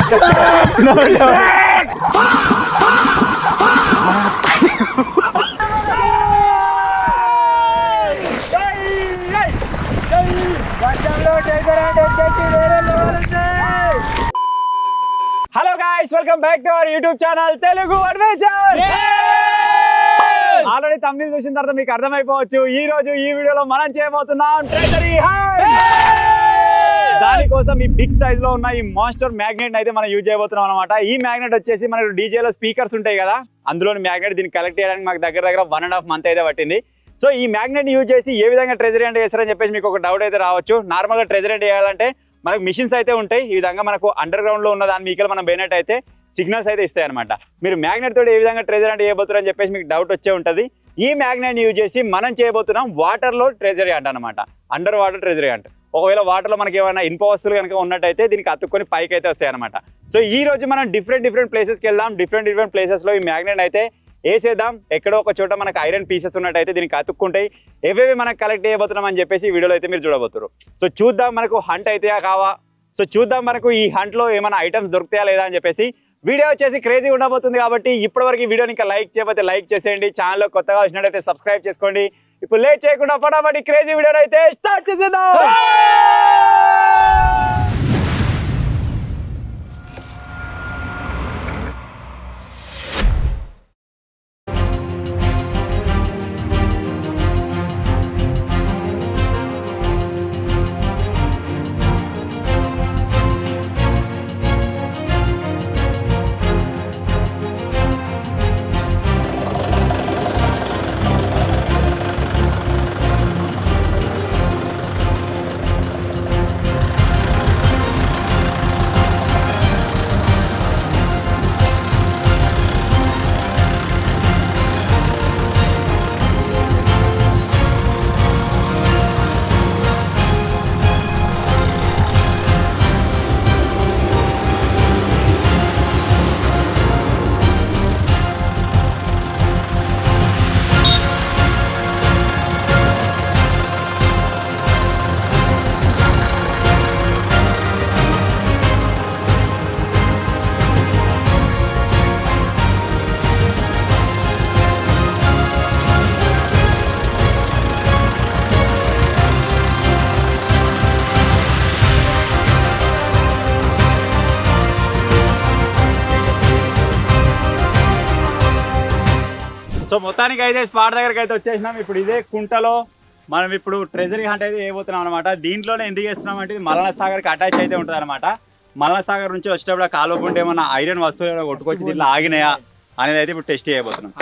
Hello guys, welcome back to our YouTube channel Telugu adventure. Already తమిళ చూసిన తర్వాత మీకు అర్థమైపోవచ్చు, ఈ రోజు ఈ వీడియోలో మనం చేయబోతున్నాం ట్రెజరీ హంట్. దానికోసం ఈ బిగ్ సైజ్ లో ఉన్న ఈ మాన్స్టర్ మ్యాగ్నెట్ అయితే మనం యూజ్ చేయబోతున్నాం అనమాట. ఈ మ్యాగ్నెట్ వచ్చేసి మనకు డీజేలో స్పీకర్స్ ఉంటాయి కదా, అందులోని మ్యాగ్నెట్ దీన్ని కలెక్ట్ చేయడానికి మాకు దగ్గర 1.5 months అయితే పట్టింది. సో ఈ మ్యాగ్నెట్ యూజ్ చేసి ఏ విధంగా ట్రెజరీ హంట్ చేస్తారని చెప్పేసి మీకు ఒక డౌట్ అయితే రావచ్చు. నార్మల్గా ట్రెజరీ హంట్ చేయాలంటే మనకు మిషన్స్ అయితే ఉంటాయి. ఈ విధంగా మనకు అండర్ గ్రౌండ్ లో ఉన్న దాని మీకల్ మనం పోయినట్టు అయితే సిగ్నల్స్ అయితే ఇస్తాయి అనమాట. మీరు మ్యాగ్నెట్ తోటి ఏ విధంగా ట్రెజరీ హంట్ చేయబోతున్నారు అని చెప్పేసి మీకు డౌట్ వచ్చే ఉంటుంది. ఈ మ్యాగ్నెట్ యూజ్ చేసి మనం చేయబోతున్నాం వాటర్ లో ట్రెజరీ హంట్ అనమాట, అండర్ వాటర్ ట్రెజరీ హంట్. ఒకవేళ వాటర్ లో మనకి ఏమైనా ఇనుప వస్తువులు కనుక ఉన్నట్టయితే దీనికి అతుక్కొని పైకి అయితే వస్తాయి అనమాట. సో ఈ రోజు మనం డిఫరెంట్ ప్లేసెస్కి వెళ్దాం. డిఫరెంట్ ప్లేసెస్ లో ఈ మ్యాగ్నెట్ అయితే వేసేద్దాం. ఎక్కడో ఒక చోట మనకు ఐరన్ పీసెస్ ఉన్నట్టయితే దీనికి అతుక్కుంటాయి. ఏవేవి మనకు కలెక్ట్ చేయబోతున్నాం అని చెప్పేసి ఈ వీడియోలో అయితే మీరు చూడబోతున్నారు. సో చూద్దాం మనకు హంట్ అయితే కావా. సో చూద్దాం మనకు ఈ హంట్లో ఏమైనా ఐటమ్స్ దొరుకుతాయా లేదా అని చెప్పేసి. వీడియో వచ్చేసి క్రేజీ ఉండబోతుంది కాబట్టి ఇప్పటివరకు ఈ వీడియోని ఇంకా లైక్ చేయకపోతే లైక్ చేసేయండి. ఛానల్లో కొత్తగా వచ్చినట్టయితే సబ్స్క్రైబ్ చేసుకోండి. ఇప్పుడు లేట్ చేయకుండా ఫటాఫట్ క్రేజీ వీడియోని అయితే స్టార్ట్ చేసేద్దాం. సో మొత్తానికి అయితే స్పాట్ దగ్గరికి అయితే వచ్చేసినాం. ఇప్పుడు ఇదే కుంటలో మనం ఇప్పుడు ట్రెజరీ హంట్ అయితే వేయబోతున్నాం అనమాట. దీంట్లోనే ఎందుకు వేస్తున్నాం అంటే ఇది మల్లన సాగర్కి అటాచ్ అయితే ఉంటుంది అనమాట. మల్లన సాగర్ నుంచి వచ్చేటప్పుడు కాలువ ఉంటే ఏమన్నా ఐరన్ వస్తువులు కొట్టుకొచ్చి దీంట్లో ఆగినాయా అనేది అయితే ఇప్పుడు టెస్ట్ చేయబోతున్నాం.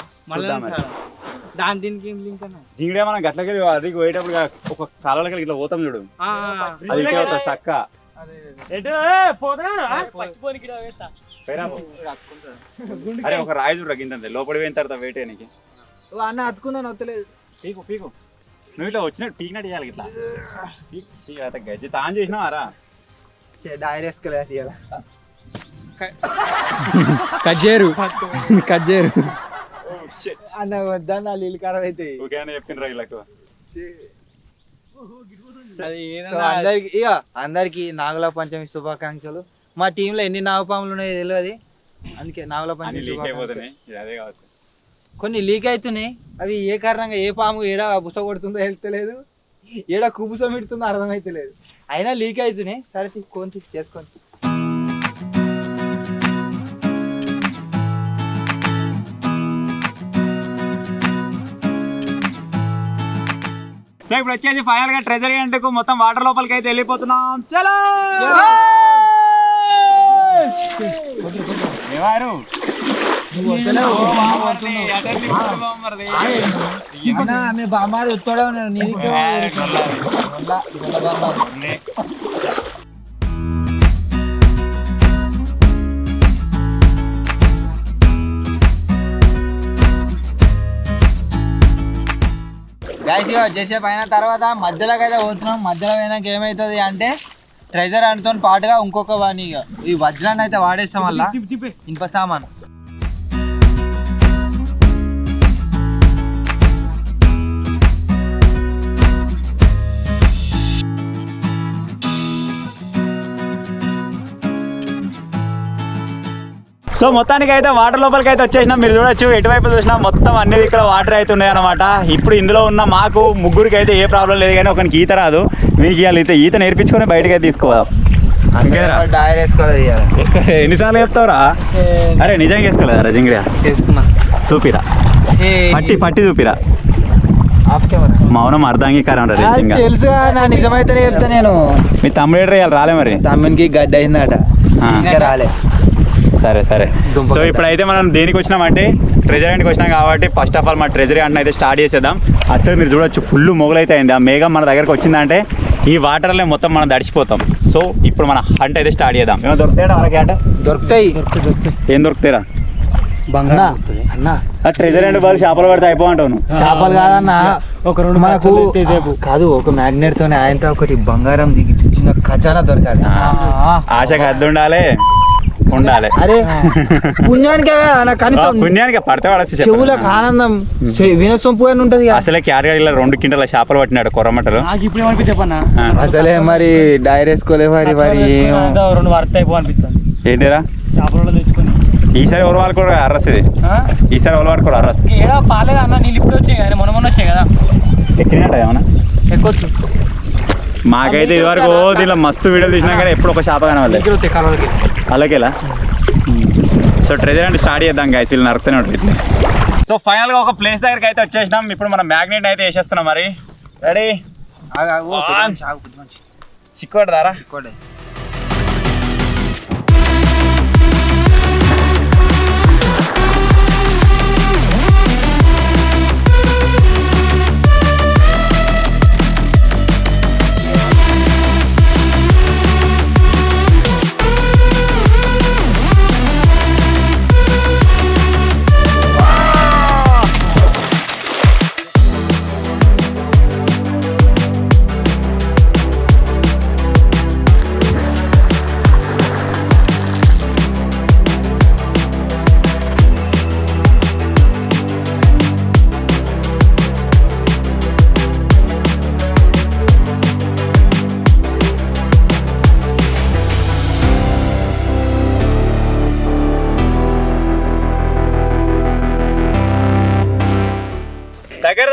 దీంట్లో మనం గట్లకి అది పోయేటప్పుడు ఒక కాలువలకి ఇట్లా పోతాం చూడు, అది చక్క అరే ఒక రాయి చూడరా గింత లోపలి పోయిన తర్వాత వెయిట్ అయ్యానికి అన్న అతుకున్నాను వస్తలేదు. పీకు పీకు నువ్వు ఇట్లా వచ్చినట్టు పీకినట్టు చేయాలి. ఇట్లా గజ్జి తాను చేసినావారా కజ్జేరు అన్న వద్దా నా నీళ్ళు ఖరాబ్ అయితే చెప్పిండ్రా వీళ్ళకు. అందరికి నాగుల పంచమి శుభాకాంక్షలు. మా టీంలో ఎన్ని నాగపాములు ఉన్నాయో తెలియదు, అందుకే నాగుల పంచమి కొన్ని లీక్ అవుతున్నాయి. అవి ఏ కారణంగా ఏ పాము ఏడ బుస కొడుతుందో తెలుస్తలేదు, ఏడ కుబుస పెడుతుందో అర్థమైతలేదు. అయినా లీక్ అవుతున్నాయి. సరే కొంచెం చేసుకోండి. సో ఇప్పుడు వచ్చేసి ఫైనల్ గా ట్రెజరీ హంట్కు మొత్తం వాటర్ లోపలికి అయితే వెళ్ళిపోతున్నాం. చలో బామారు వస్తాడో చేసేపు అయిన తర్వాత మధ్యలోకి అయితే పోతున్నాం. మధ్యలో పోయినాక ఏమవుతుంది అంటే ట్రెజర్ హంట్తో పాటుగా ఇంకొక వాణి ఈ వజ్రాన్ని అయితే వాడేస్తాం వల్ల ఇనుప సామాను. సో మొత్తానికి అయితే వాటర్ లోపలికి అయితే వచ్చేసినాం. మీరు చూడొచ్చు ఎటువైపు చూసినా మొత్తం అన్ని ఇక్కడ వాటర్ అయితే ఉన్నాయి అనమాట. ఇప్పుడు ఇందులో ఉన్న మాకు ముగ్గురికి అయితే ఏ ప్రాబ్లం లేదు, కానీ ఒకరికి ఈత రాదు. మీకు ఇవాళ ఈత నేర్పించుకొని బయటకి అయితే తీసుకోవాలి. ఎన్నిసార్లు చెప్తావురా? అరే నిజంగా వేసుకోలేదా జింగిరా? చూపిరా, పట్టి చూపిరా. మౌనం అర్ధాంగీకారం రా. తెలుసు నిజమైతే చెప్తా నేను. మీ తమ్ముడు రాలే మరి? తమ్మునికి గడ్డ అయిందట, రాలే. సరే సరే. సో ఇప్పుడైతే మనం దేనికి వచ్చినామంటే ట్రెజరీకి వచ్చినాం కాబట్టి ఫస్ట్ ఆఫ్ ఆల్ మన ట్రెజరీ అంటే అయితే స్టార్ట్ చేసేద్దాం. అసలు మీరు చూడొచ్చు ఫుల్ మొగలైతే అయింది. ఆ మేఘం మన దగ్గరకు వచ్చిందంటే ఈ వాటర్లో మొత్తం మనం తడిచిపోతాం. సో ఇప్పుడు మన హంట్ అయితే స్టార్ట్ చేద్దాం. ఏమైనా దొరుకుతాయా మనకి? అంటే దొరుకుతాయి. ఏం దొరుకుతాయిరా? ట్రెజరీ అంటే బాగా చేపలు పడితే అయిపోంటావు. చేపలు కాదన్నా, ఒక రెండు మనకు కాదు, ఒక మ్యాగ్నెట్ తోనే ఆయనతో ఒకటి బంగారం దిగి చిన్న ఖజానా దొరకాలి. ఆశకు హద్దు ఉండాలి. అరే పుణ్యానికే కనీసం పుణ్యానికి పడితే పడచ్చు. చెవులకు ఆనందం వినసొంపు అని ఉంటది. అసలే క్యారగాడిలో 2 కింటాల చేపలు పట్టినాడు కొర్రమట్టలు. అసలే మరి డైరీ వేసుకోలే మరి రెండు వర్త అయిపో అనిపిస్తుంది. ఏంటిరా చేపలలో తెచ్చుకొని ఈసారి ఎవరు వాడుకోరు అర్రస్. ఇది ఈసారి ఎవరు వాడుకోరు అర్రస్. ఏడా పాలేదు అన్న, నీళ్ళు ఇప్పుడు వచ్చాయి కానీ మొన్న వచ్చాయి కదా. ఎక్కినట్ట ఏమన్నా ఎక్కొచ్చు. మాకైతే ఇదివరకు దీనిలో మస్తు వీడియోలు తీసినా కానీ ఎప్పుడు ఒక చేప కనవాలి. అలాగేలా. సో ట్రెజర్ అంటే స్టార్ట్ చేద్దాం గాయస్, వీళ్ళు నరుకుతూనే ఉంటుంది. సో ఫైనల్గా ఒక ప్లేస్ దగ్గరికి అయితే వచ్చేసినాం. ఇప్పుడు మనం మ్యాగ్నెట్ అయితే వేసేస్తున్నాం. మరి రెడీ? చిక్కుపడదారా?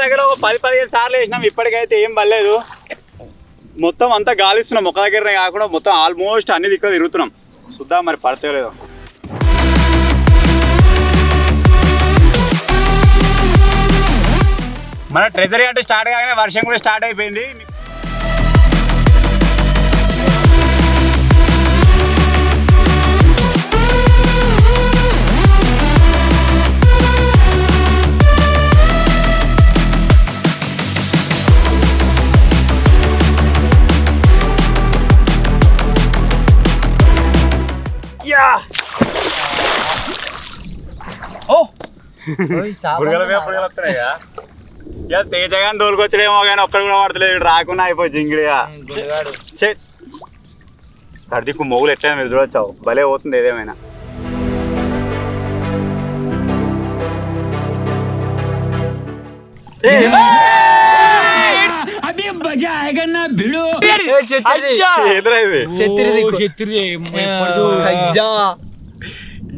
దగ్గర ఒక 10-15 సార్లు వేసినాం. ఇప్పటికైతే ఏం పర్లేదు. మొత్తం అంతా గాలిస్తున్నాం. ఒక దగ్గరనే కాకుండా మొత్తం ఆల్మోస్ట్ అన్ని దిక్కులు తిరుగుతున్నాం. చూద్దాం మరి పడితే లేదో. మన ట్రెజరీ అంటే స్టార్ట్ కాగానే వర్షం కూడా స్టార్ట్ అయిపోయింది. తేజగాని దోలుకొచ్చాడేమో కానీ ఒక్కడ కూడా పడతలేదు. రాకుండా అయిపోయి జింగిడిగా కర్దిక్కు మొగులు ఎట్లయినా మీరు చూడొచ్చావు. భలే పోతుంది ఏదేమైనా.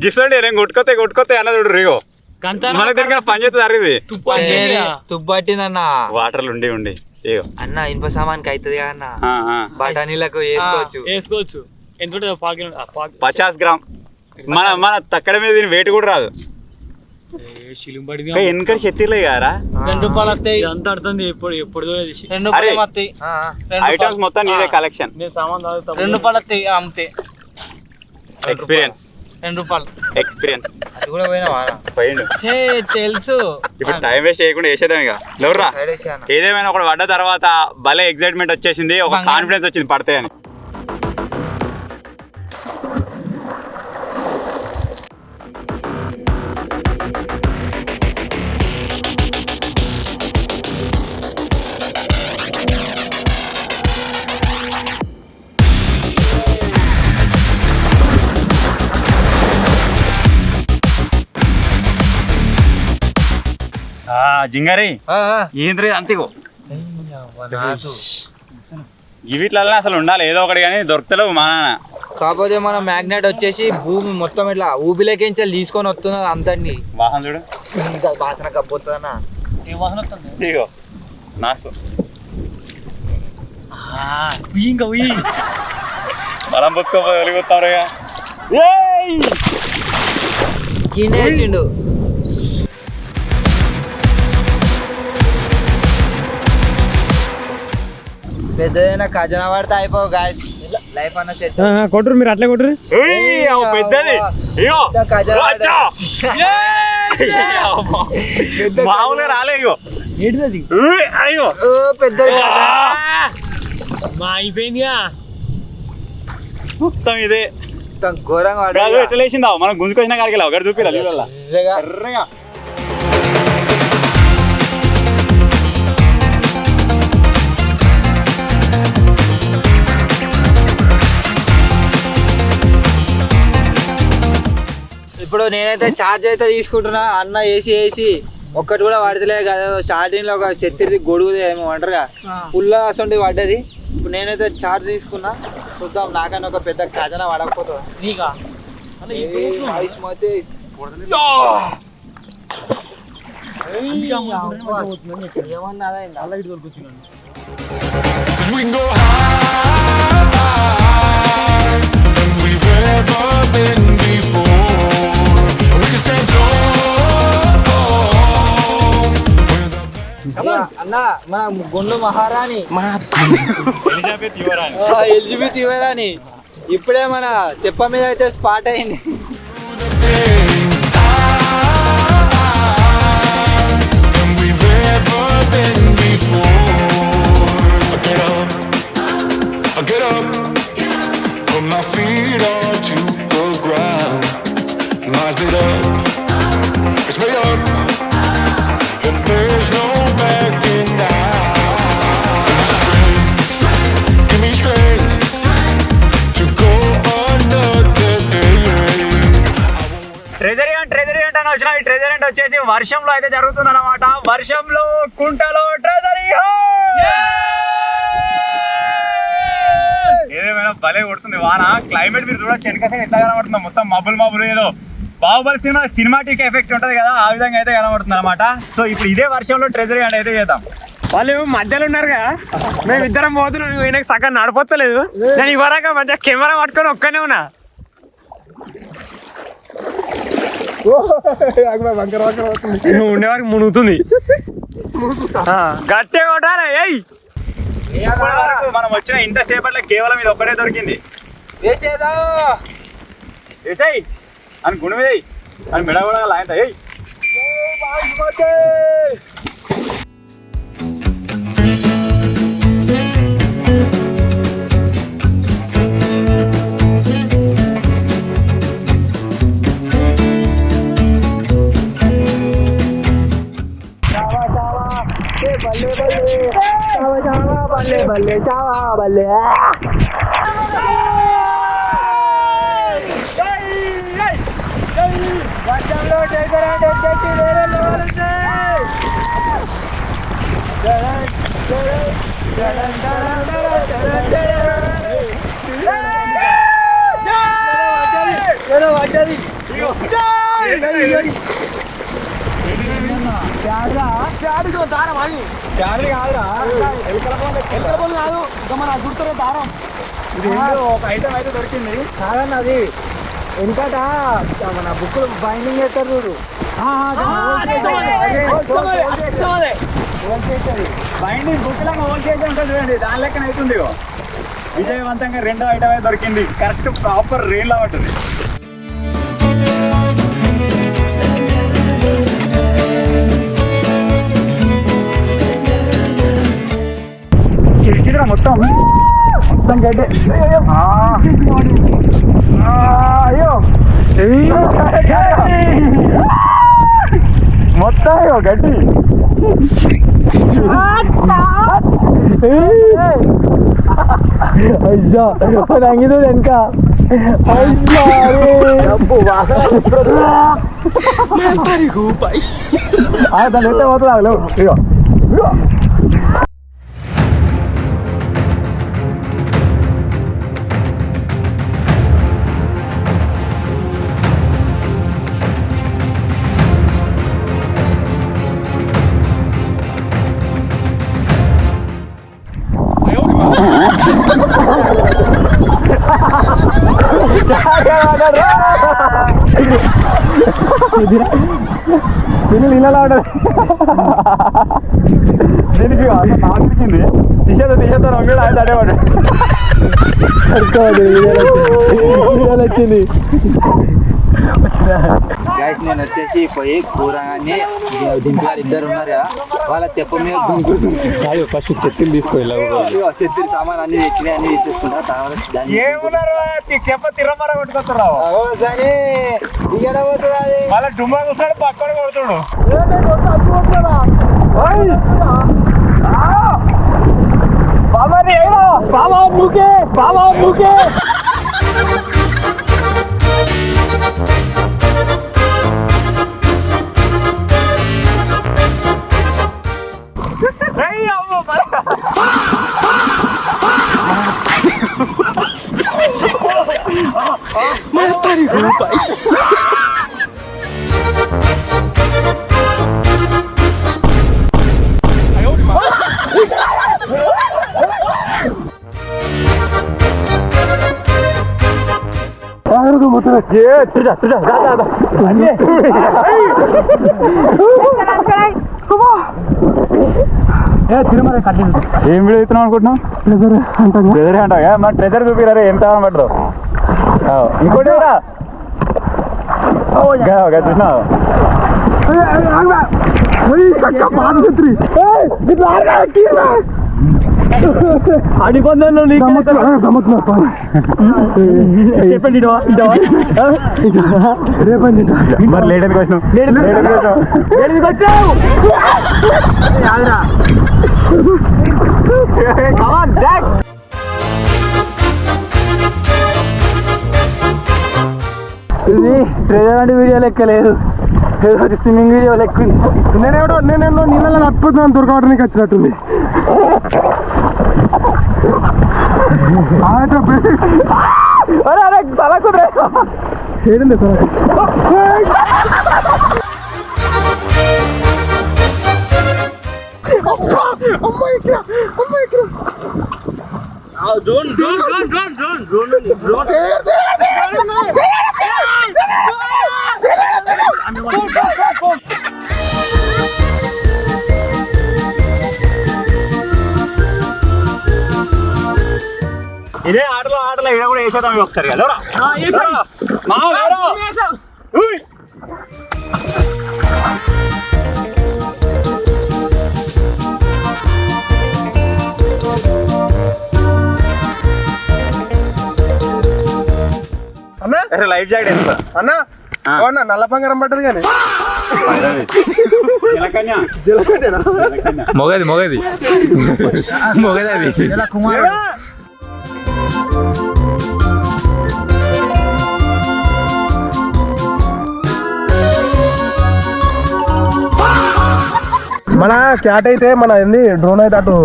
గిసండి నేను కొట్టుకొతే అన్న చూడు రేగో మన దగ్గర పని చేస్తుంది. అరిది తుప్పట్టిందన్న వాటర్లు ఉండి ఏగో అన్న ఇనుప సామాన్కి అవుతుంది అన్న. బఠానీలకు వేసుకోవచ్చు. ఎంత 50 గ్రామ్. మన తక్కడ మీద దీని వెయిట్ కూడా రాదు. వెనకటి చెత్తిలే కారా? ₹2 అంత అడుతుంది. ఎప్పుడు ఐటమ్స్ మొత్తం నీదే కలెక్షన్. ₹2 అమ్మితే ఎక్స్పీరియన్స్. ₹2 ఎక్స్పీరియన్స్ అది కూడా పోయిండు. తెలుసు. ఇప్పుడు టైం వేస్ట్ చేయకుండా వేసేద్దాం ఇక. లేవురా ఏదేమైనా ఒకటి పడ్డ తర్వాత భలే ఎక్సైట్మెంట్ వచ్చేసింది. ఒక కాన్ఫిడెన్స్ వచ్చింది పడతాయని. జింగారి ఏంద్రీ అంతేగో వీటిలలో అసలు ఉండాలి ఏదో ఒకటి, కానీ దొరుకుతలేవు మా నాన్న. కాకపోతే మన మ్యాగ్నెట్ వచ్చేసి భూమి మొత్తం ఇట్లా ఊబిలోకించి తీసుకొని వస్తున్నది అంతని వాహనం చూడు ఇంకా వాసన కబ్బోతుందన్నా ఏ వాసన వస్తుంది ఇగో నాసు ఇంకా ఉయ్యి మనం పుచ్చుకోపోయి వెలిగొస్తాం రేగా గినేసిండు పెద్దదైనా ఖజానా పడితే అయిపోవు గాయస్ లైఫ్ అన్న సెట్ కొట్టురు మీరు అట్లే కొట్టురు పెద్దది ఇగో ఖజానా అచ్చా. మామూలుగా రాలే ఇగో ఏంటిది అయ్యో పెద్దది మా అయిపోయిందిగా మొత్తం ఇదే మొత్తం ఘోరంగా కాదు, ఎట్లా లేచిందా మనం గుంజుకొచ్చిన కాడికి వెళ్ళావు ఒకటి చూపిరా నీళ్ళ ఎర్రగా ఇప్పుడు నేనైతే ఛార్జ్ అయితే తీసుకుంటున్నా అన్న వేసి ఒక్కటి కూడా పడతలే కదా స్టార్టింగ్ లో ఒక చెత్తిది గొడుగుది ఏమో అంటారుగా ఫుల్ అసలు పడ్డది ఇప్పుడు నేనైతే ఛార్జ్ తీసుకున్నా చూద్దాం నాకన్నా ఒక పెద్ద ఖజానా పడకపోతా నీకా ఏమన్నా Cause we can go higher than we've ever been before. We can stand tall with our అన్న మన గుండు మహారాణి ఎలిజబెత్ యువరాణి ఎలిజబెత్ ఇవ్వరాని ఇప్పుడే మన తెప్ప మీద అయితే స్పాట్ అయింది pain higher than we've ever been before. I get up, put my feet onto the ground. Mine's made up, it's made up, and there's no backing down. Give me strength to go another day. Treasury అంటే వచ్చిన ఈ treasury అంటే వచ్చేసి వర్షంలో అయితే జరుగుతుంది అనమాట. వర్షంలో కుంటలో ట్రెజరీ ఏదేమైనా భలే కొడుతుంది వాన. క్లైమేట్ మీరు చూడొచ్చు వెనక సైడ్ ఎట్లా కనబడుతుందో మొత్తం మబ్బులు ఏదో బాహుబలి సినిమాటిక్ ఎఫెక్ట్ ఉంటుంది కదా, ఆ విధంగా అయితే కనబడుతుంది అనమాట. సో ఇప్పుడు ఇదే వర్షంలో ట్రెజరీ అంటే అయితే చేద్దాం. వాళ్ళు మధ్యలో ఉన్నారు కదా, మేము ఇద్దరం పోతున్నాం, ఈయనకి సగం నడపొత్తలేదు. నేను ఇవ్వరాక మంచిగా కెమెరా పట్టుకొని ఒక్కనే ఉన్నా. నువ్వు ఉండేవారికి మునుగుతుంది గట్టిగా కొట్టాలి. ఏయ్ ఇప్పటి వరకు మనం వచ్చిన ఇంతసేపట్లో కేవలం ఇది ఒక్కటే దొరికింది. వేసేదా వేసాయి అని గుణం వేయి అని మెడ కూడా లాయంత ఏయ్ బల్లే చావా బల్లే వర్షంలో డెకరేట్ వచ్చేసి వేరే లెవెల్ ఉంది. ఒక ఐటమ్ అయితే దొరికింది. కాదన్న అది వెనకట మన బుక్కులు బైండింగ్ చేస్తారు చూడు, బైండింగ్ బుక్ లాగా హోల్ చేసి ఉంటుంది చూడండి, దాని లెక్కన అవుతుంది. విజయవంతంగా రెండో ఐటమ్ అయితే దొరికింది. కరెక్ట్ ప్రాపర్ రెయిన్ లా ఉంటుంది. మొత్తం మొత్తం గడ్డి. అయ్యో మొత్తం అయ్యో గడ్డి. అయ్యా రంగిదు వెనక దాని ఎట్లా పోతుందా ఇగో నీళ్ళలో ఉంటుంది దీనికి ఆగిరికింది తీసేద్దా రొంగడు ఆయన అడేవాడు వచ్చింది. గైస్ నేను వచ్చేసి పోయి కూరగానే దింపారు ఇద్దరు ఉన్నారు కదా వాళ్ళ తెప్ప మీద దుంకుతుంది. ఫస్ట్ చెత్తులు తీసుకోవాలి చెత్తిరి సామాన్ అన్ని తెచ్చినాయి అన్ని తీసేసుకున్నా తర్వాత తిరమర కొట్టుకొస్తున్నావు వాళ్ళ డుమ్మా కూర్చోడు పక్కన కొడుతుడు బాబా మూకే బాబా మూకే తిరుమల కట్టింది. ఏం వీడియో ఇస్తున్నావు అనుకుంటున్నావు? ట్రెజర్ అంటావు మరి ట్రెజర్ చూపిరారే ఏం తాగమంటారు. ఇంకోటి చూసినావు అడిపందంలో చెప్పండి మరి లేడర్కి వచ్చావు ఇది ట్రెజర్ అంటే వీడియో లెక్క లేదు, స్విమ్మింగ్ వీడియో లెక్క ఉంది. నేనేమో నీళ్ళలో నడిపోతున్నాను దొరకవడానికి వచ్చినట్టుంది. తల కుదరే ఏడుంది సార్ ఇదే ఆటలో ఇక్కడ కూడా వేసేద్దాం ఒకసారి కదా. అన్నా లైఫ్ జాకెట్ ఎంత అన్నా అవునా నల్ల బంగారం పడ్డది కానీ మొగది మొగది మొగది అది మన క్యాట్ అయితే మన ఏంది డ్రోన్ అయితే అటు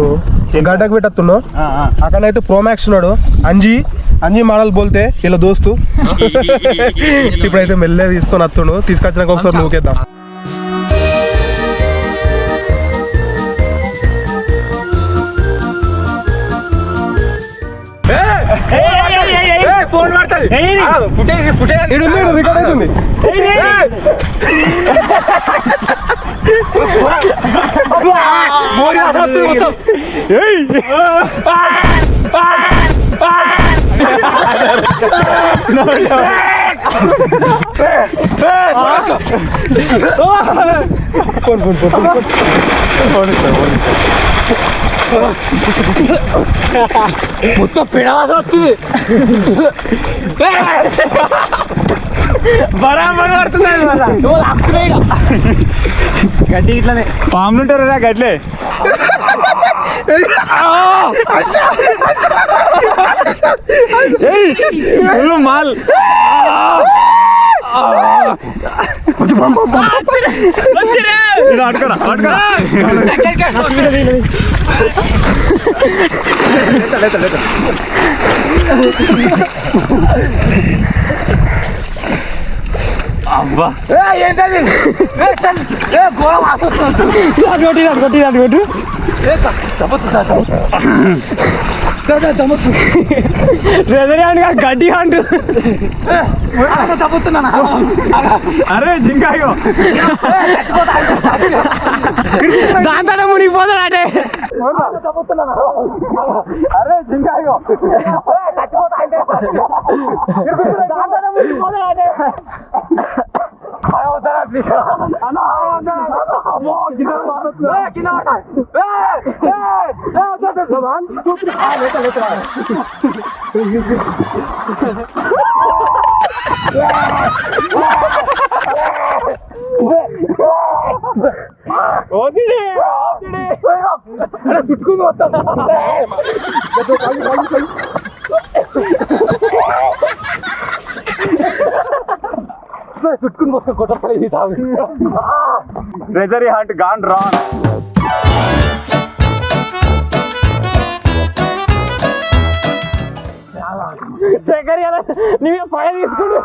గడ్డకు పెట్టేస్తున్నావు. అక్కడైతే ప్రోమాక్స్ ఉన్నాడు అంజీ మోడల్ బోల్తే ఇలా దోస్తు. ఇప్పుడైతే మెల్లే తీసుకొని వస్తుండు, తీసుకొచ్చినాక ఒకసారి నూకేద్దాం. రికార్డ్ అవుతుంది. మొత్తం పిడవాస వస్తుంది, బరాబర్ పడుతుంది. గడ్డి ఇట్లనే పాములు ఉంటారు గట్లే. మాల్ అబ్బా ఏంటది కొట్టి గడ్డి అంటు తప్పుతున్నాను. అరే జింకాయో దాంతో మునిగిపోతాడు అంటే అరే జింకాయో చుట్టుకుని వస్తాం చుట్టుకుని వస్తాం కొట్టలేదు ట్రెజరీ హంట్ గాన్ రాంగ్. నువ్వే పైన తీసుకుంటు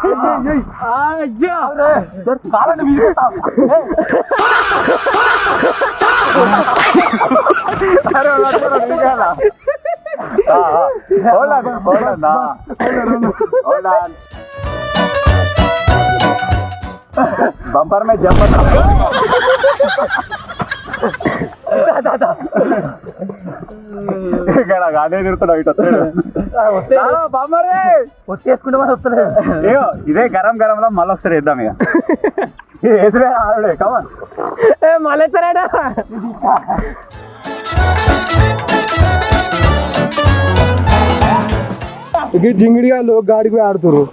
బంపర్ మే జంప్ అదే తిరుగుతున్నావు ఇటు వచ్చేసుకుంటే మనం వస్తలేదు. ఇదే గరం గరంలో మళ్ళీ వస్తారు ఇద్దాం ఇక వేసిరే ఆవిడే కమన్ మళ్ళీ ఎత్తారాడా జింగిడిగా గాడికి పోయి ఆడుతురు.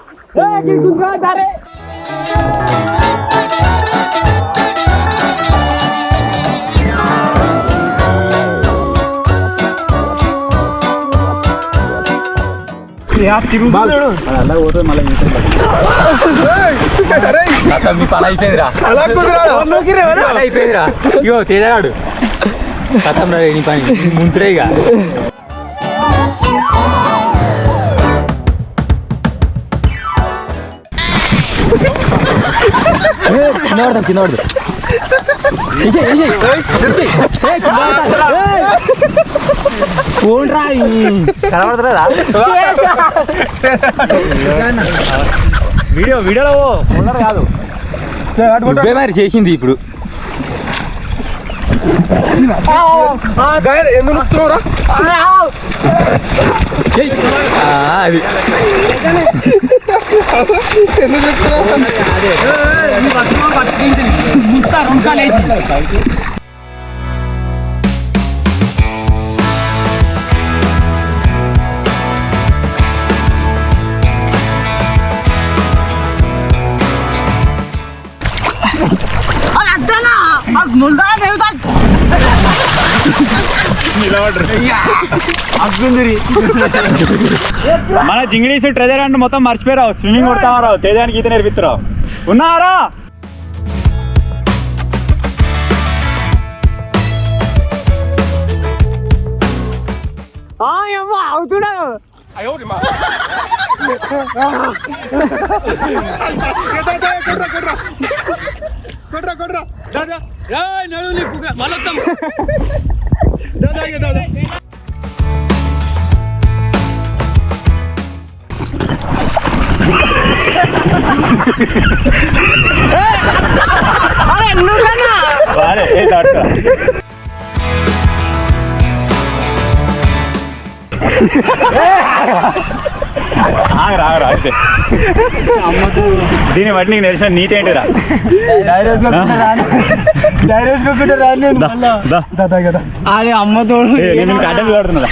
మీ పని అయిపోయిందిరా అయిపోయిందిరా. ఇగో తేడాడు కథం రా నీ పని ముందురేగా. కింద కింద కనబడతలేదా వీడియోలో కాదు మరి చేసింది ఇప్పుడు. అది మన జింగిడీస్ ట్రెజర్ అంటే మొత్తం మర్చిపోయారావు. స్విమ్మింగ్ కొడతావా రావు, తేజానికి ఈత నేర్పిస్తున్నావు. ఉన్నారా అవుతున్నాడు ఆగరా అయితే దీన్ని బట్టి నీకు తెలిసిన నీతి ఏంటిరా? అదే అమ్మతోడు నేను అడ్డం కడుతున్నదా?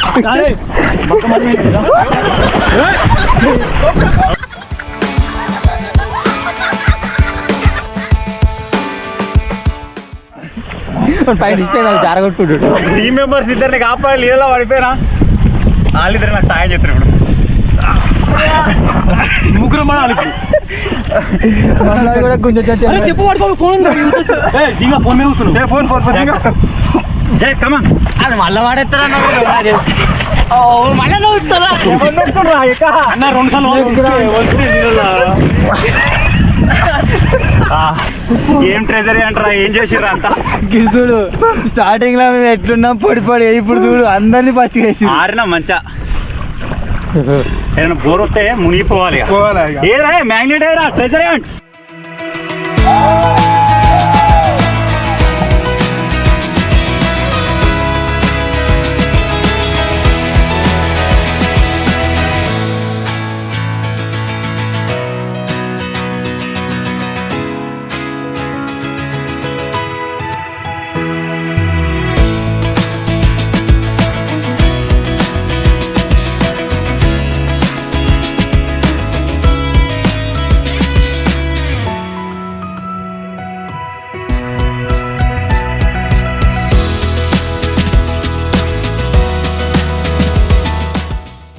జారగొట్టుకుంటాడు. టీమ్ మెంబర్స్ ఇద్దరిని కాపాడాలి, నీళ్ళలో పడిపోయినా వాళ్ళిద్దరు నాకు సాయం చేస్తారు. ఇప్పుడు ముగ్గురు మనకి చెప్పు పడుకో ఫోన్ ఫోన్ జై కమా అది మళ్ళీ వాడేస్తారా మళ్ళీ అన్న 2 సార్లు ఏం ట్రెజరీ అంటారా? ఏం చేసిర్రా అంతా? చూడు స్టార్టింగ్ లో మేము ఎట్లున్నాం పొడి ఇప్పుడు చూడు అందరినీ పచ్చిగేసి ఆరినా మంచిగా ఏదైనా బోర్ వస్తే మునిగిపోవాలి పోవాలా ఇక? ఏరా మ్యాగ్నెట్ ఏరా ట్రెజర్ ఏమంట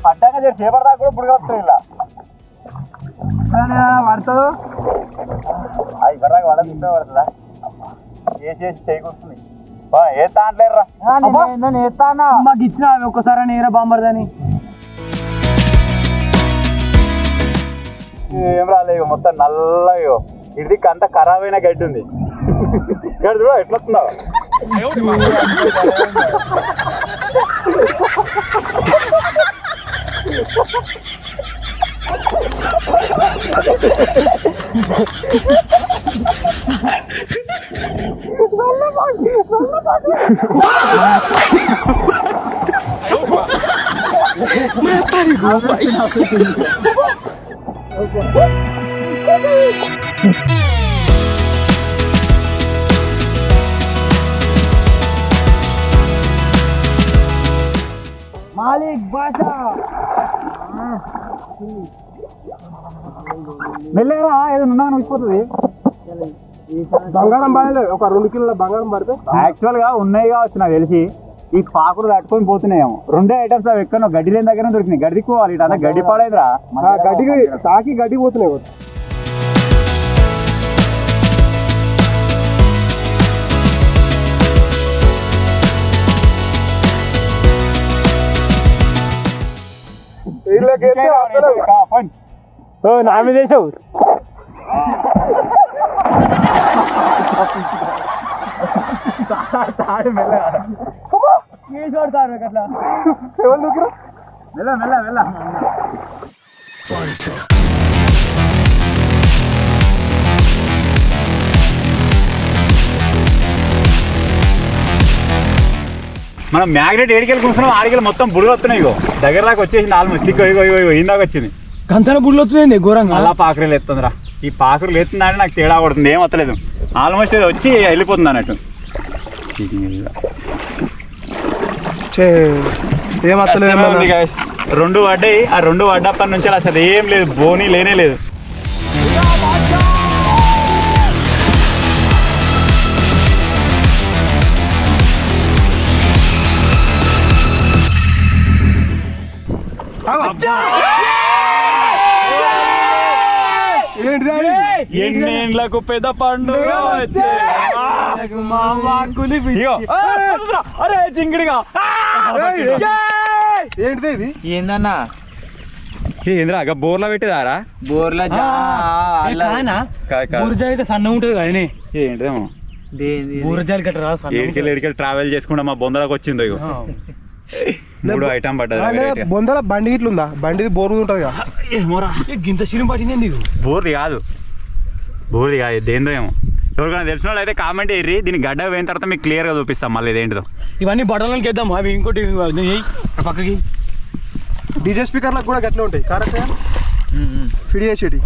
పడ్డాక చేపడ దాకా కూడా పుడిగా వస్తాయి ఇలా పడుతుందో ఇవ్వరాక పడదా పడుతుందా చేసి చేయకొస్తుంది ఏ తాంట్లేరా నేను ఎత్తానా మాకు ఇచ్చిన ఒక్కసారి నేరా బాంబర్దని ఏం రాలేదు మొత్తం నల్లగా ఇది అంత ఖరాబ్ అయిన గడ్డి ఉంది గడ్డి చూడ ఎట్లా వస్తున్నావు మాలిక్ బాషా మెల్లరా ఏదో ఉన్నా వచ్చిపోతుంది బంగారం పడలేదు, ఒక 2 కిలోల బంగారం పడితే యాక్చువల్ గా ఉన్నాయి కావచ్చు నాకు తెలిసి ఈ పాకులు తట్టుకొని పోతున్నాయేమో 2 ఐటమ్స్ అవి ఎక్కడ గడ్డి లేని దగ్గర దొరికినాయి గడ్డికోవాలి ఇటు అంతా గడ్డి పాడేదిరా గడ్డికి తాకి గడ్డి పోతున్నాయి. నా మీద వేసావు అట్లా మెల్ల మెల్ల మెల్ల మనం మ్యాగ్నెట్ ఏడికెళ్ళి కూర్చున్నాం ఆడికెళ్ళి మొత్తం బుడుగు వస్తున్నాయి ఇగో దగ్గర దాకా వచ్చేసింది ఆల్మోస్ట్ ఇగో ఇగో ఇగో ఇందాక వచ్చింది కంతన బుడ్లు వస్తున్నాయండి ఘోరంగా అలా పాకరీలు ఎత్తుందిరా ఈ పాకరీలు ఎత్తుందని నాకు తేడా కొడుతుంది ఏం వస్తలేదు ఆల్మోస్ట్ ఇది వచ్చి వెళ్ళిపోతుంది అన్నట్టు ఏమత్తలేదు. 2 పడ్డాయి ఆ 2 పడ్డప్పటి నుంచి అసలు ఏం లేదు బోనీ లేనే లేదు ఎన్నేళ్లకు పెద్ద పండుగ అరే చింగిడిగా ఏంటిది ఇది? ఏందన్నా ఏంద్రా బోర్లా పెట్టేదారా బోర్ల బూరజాలి సన్న ఉంటుంది కానీ ఏంటిదేమో బూరజాలి కట్టరా ఏడికెళ్ళి ట్రావెల్ చేసుకుంటా మా బొందలకు వచ్చిందో ఇగో 3 ఐటమ్ పడ్డది బొందల బండి ఇట్లా ఉందా? బండిది బోరు ఉంటది కదా. గింత శిరం పట్టింది నీకు బోర్ది కాదు దేందో ఏమో ఎవరికైనా తెలిసిన వాళ్ళు అయితే కామెంట్ ఎర్రి దీన్ని గడ్డ పోయిన తర్వాత మీకు క్లియర్గా చూపిస్తాం మళ్ళీ ఇదేంటిదో ఇవన్నీ బట్టలకి వేద్దాం అవి ఇంకోటి పక్కకి డీజే స్పీకర్లకు కూడా గట్లే ఉంటాయి కరెక్ట్ ఫిడి చేసేటి.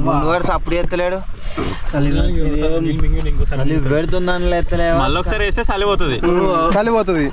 ముందు అప్పుడు ఎత్తలేడు పెడుతున్నాను ఎత్తలేవు మళ్ళీ ఒకసారి వేస్తే చలిపోతుంది కలిపోతుంది.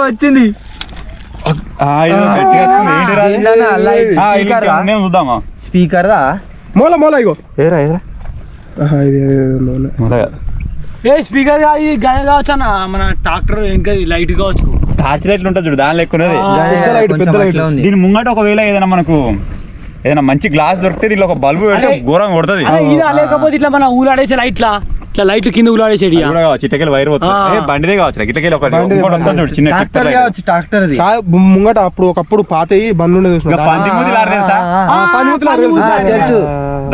వచ్చింది చూద్దామా స్పీకర్ రా మూల మూల ఇగో ఏరా ఏరా ఏ స్పీకర్ అది గదే కావచ్చు అన్న మన ట్రాక్టర్ ఇంకా లైట్ కావచ్చు టార్చ్ లైట్లు ఉంటుంది చూడు దాని లెక్క ఉన్నది కొంచెం అట్లా ఉంది. దీని ముంగట ఒకవేళ ఏదైనా మనకు ఏదైనా మంచి గ్లాస్ దొరికితే దీనిలో ఒక బల్బు పెడితే ఘోరంగా కొడుతుంది ఇది లేకపోతే ఇట్లా మన ఊలాడేసే లైట్లా ఇట్లా లైట్లు కింద ఊలాడేసేది అది కూడా కావచ్చు ఇటకెళ్ళి వైర్ పోతుంది బండిదే కావచ్చు ఇటకెళ్ళి ఒక ఇంకోటి వస్తుంది చూడు చిన్న ట్రాక్టర్ కావచ్చు ట్రాక్టర్ అది ముంగట అప్పుడు ఒకప్పుడు పాత బండ్లు పంది మూతి లారీ తెలుసా తెలుసు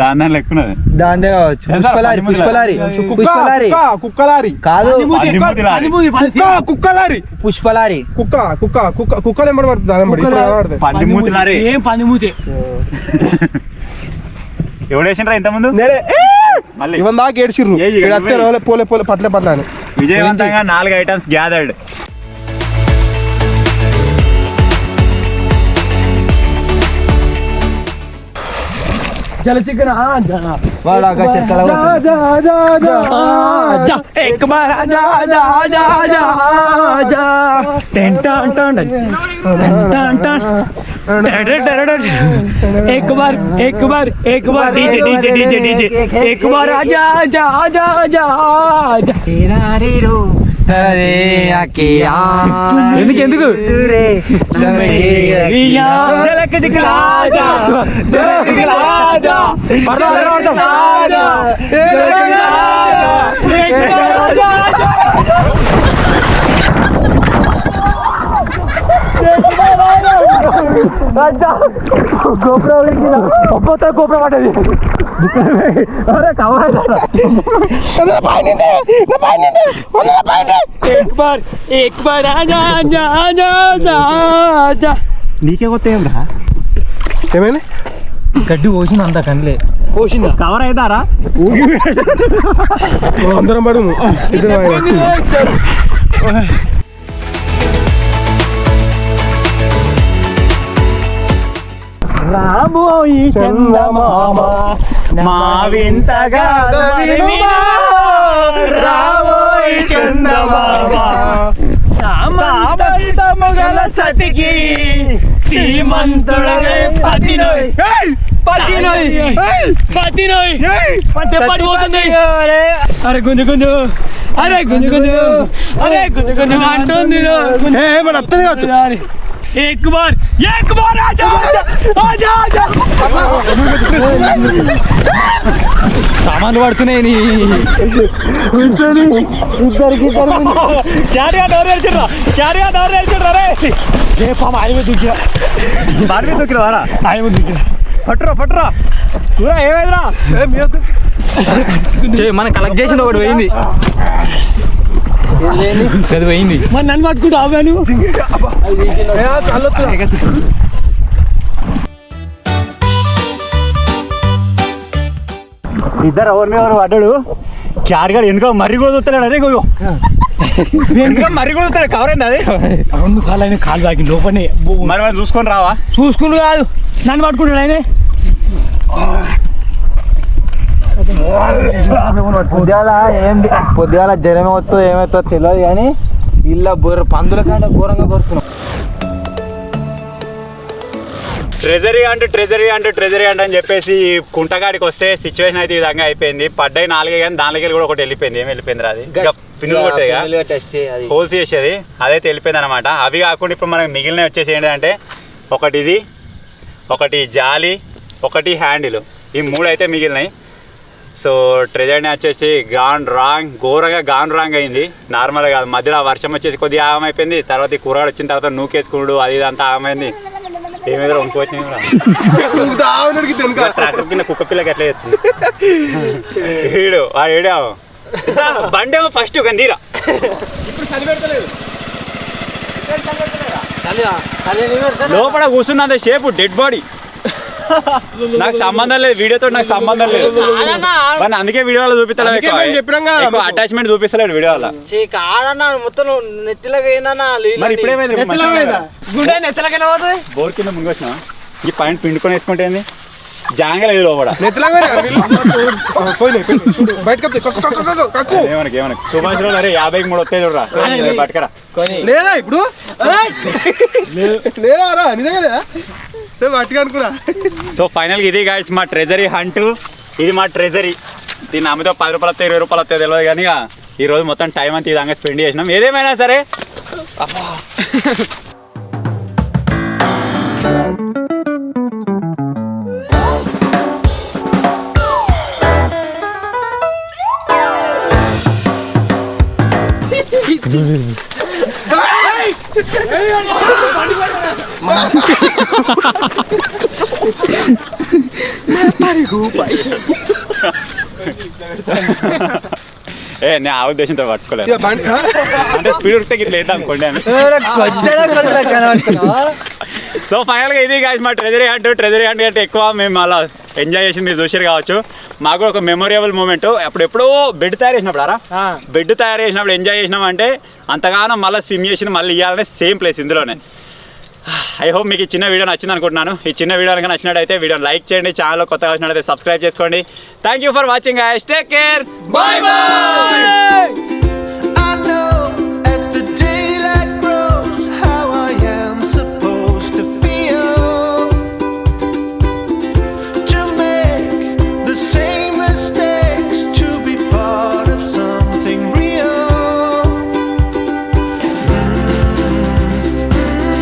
దాని లెక్క ఉన్నది దాందే కావచ్చు పుష్పలారి పుష్పలారి పుష్పలారి కుక్కలారి కాదు పంది మూతి లారీ కుక్కలారి పుష్పలారి కుక్కలు ఎంబడి పడుతుంది పంది మూతి లారీ ఏం పంది మూతే ఎవడేసిండ్రా ఇంత ముందు మళ్ళీ ఇవన్ దాకా ఏడ్చిర్రు ఏ ఇక పోలే పోలే పోలే పట్లే పట్ల అని విజయవంతంగా 4 ఐటమ్స్ గ్యాదర్డ్ चलो चिकन వాడు ఆకాశం एक बार आजा आजा आजा आजा आजा टन टन टन टन टन एक बार डीजे डीजे डीजे डीजे एक बार आजा आजा आजा आजा आजा ఎందుకు జలక దిఖలా जा జలక దిఖలా जा పడతాం गोप्रो पड़ेది एक बार आजा आजा आजा आजा నీకే కొత్త ఏం రా ఏమైంది గడ్డి పోసింది అంత కండ్లే పోసిందా కవర్ అవుతారా అందరం పడు ఇద్దరు రాబోయి చందమామ మా వింతగా రాబోయి చందమామ సామంతముగల సతికి శ్రీమంతుడనే పతినోయ్ పతినోయ్ పతినోయ్ పట్టే పడిపోతుంది అరే గుంజు గుంజు అరే గుంజు గుంజు అరే గుంజు గుంజు అంటుంది మన అత్తది కావచ్చు एक बार आजा आजा आजा सामान पड़తున్నాయి నీ ఇద్దరికి క్యారియా డోర్ ఏర్చరా రే ఏ పామ ఆయిమే దుకిరా బార్వే దొక్కిరారా ఆయిమే దుకిరా పట్టురా కూరా ఏమైందిరా మన కలెక్ట్ చేసింది ఒకటి పోయింది అది పోయింది మరి నన్ను పట్టుకుంటూ ఆవాను ఇద్దరు ఎవరి మీద పడ్డాడు క్యారిగాడు వెనుక మర్రి కూడా చూస్తాడు అదే వెనుక మర్రి కూడా చూస్తాడు కవర్ అయింది అది 2 సార్లు ఆయన కాలు తాకి లోపలనే మరి వాళ్ళు చూసుకొని రావా చూసుకుంటూ కాదు నన్ను పట్టుకుంటాడు ఆయనే పొద్దుగాల జ్వరం వస్తుందో ఏమవుతుందో తెలియదు కానీ ఇళ్ళ పందుల కంటే ఘోరంగా పడుతున్నాం ట్రెజరీ అని చెప్పేసి కుంటగాడికి వస్తే సిచ్యువేషన్ అయితే ఈ విధంగా అయిపోయింది పడ్డాయి 4 కానీ దానిలోకి కూడా ఒకటి వెళ్ళిపోయింది ఏం వెళ్ళిపోయింది అది పిన్నులు కొట్టేది హోల్స్ చేసేది అదైతే వెళ్ళిపోయింది అనమాట అవి కాకుండా ఇప్పుడు మనకి మిగిలినవి వచ్చేసి ఏంటంటే ఒకటి ఇది ఒకటి జాలి ఒకటి హ్యాండిల్ ఈ 3 అయితే మిగిలినాయి సో ట్రెజర్ని వచ్చేసి ఘోరంగా రాంగ్ అయింది నార్మల్గా కాదు మధ్యలో వర్షం వచ్చేసి కొద్దిగా ఆగమైపోయింది తర్వాత ఈ కూరగాడు వచ్చిన తర్వాత నూకేసుకున్నాడు అది ఇదంతా ఆగమైంది ఏమేదో వండుకోవచ్చు ట్రాక్టర్ కింద కుక్క పిల్లకి ఎట్లా చేస్తుంది ఏడా బండి ఏమో ఫస్ట్ కందీరా లోపల కూర్చున్నంత సేపు డెడ్ బాడీ నాకు సంబంధం లేదు వీడియోతో నాకు సంబంధం లేదు అందుకే వీడియోలో చూపిస్తలేదు అటాచ్మెంట్ చూపిస్తలేడు వీడియోలో మొత్తం నెత్తిలోకి మరి ఇప్పుడేమైంది బోర్ కింద ముందు వచ్చిన ఈ పాయింట్ పిండుకొని వేసుకుంటే ఏంది జాంగలేదు లోపల ఏమనకి సుభాష్ రావు అరే 53 వస్తాయి చూడరా పట్టుకరా లేదా ఇప్పుడు లేదా నిజంగా పట్టుగా అనుకున్నా సో ఫైనల్ ఇది గైస్ మా ట్రెజరీ హంట్ ఇది మా ట్రెజరీ దీన్ని అమ్మితే 10 రూపాయలు వస్తాయి 20 రూపాయలు వస్తాయి తెలియదు కానీ ఈ రోజు మొత్తం టైం అంతా ఈ విధంగా స్పెండ్ చేసినాం. ఏదేమైనా సరే నేను ఆ ఉద్దేశంతో పట్టుకోలేదు, అంటే స్పీడ్ ఉడితే ఇట్లా వేద్దాం అనుకోండి అని. సో ఫైనల్గా ఇది గాయస్ మా ట్రెజరీ హంట్ అంటే ఎక్కువ మేము అలా ఎంజాయ్ చేసింది మీరు చూసారు కావచ్చు. మాకు ఒక మెమొరబుల్ మూమెంట్. అప్పుడెప్పుడో బెడ్ తయారు చేసినప్పుడు బెడ్ తయారు చేసినప్పుడు ఎంజాయ్ చేసినామంటే అంతగానో మళ్ళీ స్విమ్ చేసి మళ్ళీ ఇవ్వాలనే సేమ్ ప్లేస్ ఇందులోనే. ఐ హోప్ మీకు ఈ చిన్న వీడియో నచ్చింది అనుకుంటున్నాను. ఈ చిన్న వీడియో కనుక నచ్చినట్టయితే వీడియోని లైక్ చేయండి, ఛానల్ కొత్తగా వచ్చినట్టయితే సబ్స్క్రైబ్ చేసుకోండి. Thank you for watching guys, take care, by by.